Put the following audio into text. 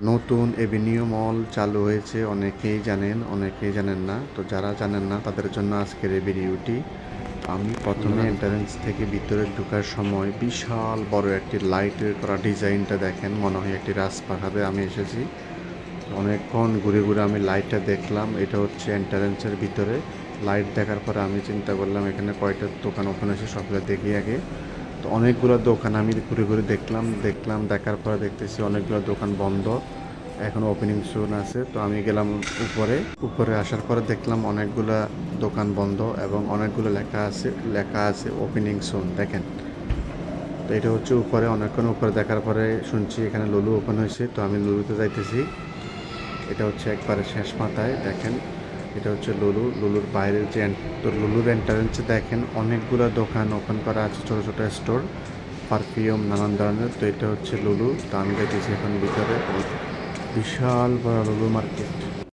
নতুন এভিনিউ মল চালু হয়েছে, অনেকেই জানেন, অনেকেই জানেন না। তো যারা জানেন না তাদের জন্য আজকের এই ভিডিওটি। আমি প্রথমে এন্ট্রান্স থেকে ভিতরে ঢোকার সময় বিশাল বড় একটি লাইটের করা ডিজাইনটা দেখেন, মনে হয় একটি রাজপ্রাসাদে আমি এসেছি। অনেকক্ষণ ঘুরে ঘুরে আমি লাইটটা দেখলাম, এটা হচ্ছে এন্ট্রান্সের ভিতরে। লাইট দেখার পরে আমি চিন্তা করলাম এখানে কয়টা দোকান ওপেন আছে সবগুলো দেখি আগে। তো অনেকগুলো দোকান আমি ঘুরে ঘুরে দেখলাম, দেখার পরে দেখতেছি অনেকগুলো দোকান বন্ধ, এখন ওপেনিং সুন আছে। তো আমি গেলাম উপরে আসার পরে দেখলাম অনেকগুলা দোকান বন্ধ এবং অনেকগুলো লেখা আছে ওপেনিং সুন দেখেন। তো এটা হচ্ছে উপরে, অনেকক্ষণ উপরে দেখার পরে শুনছি এখানে লুলু ওপেন হয়েছে, তো আমি লুলুতে যাইতেছি। এটা হচ্ছে একবারে শেষ মাথায় দেখেন, এটা হচ্ছে লুলুর বাইরের যে তো লুলুর এন্ট্রান্সে দেখেন অনেকগুলো দোকান ওপেন করা আছে, ছোটো ছোটো স্টোর, পারফিউম নানান ধরনের। তো এটা হচ্ছে লুলু। তো আমি যাইতেছি এখন ভিতরে, বিশাল বড় লুলু মার্কেট।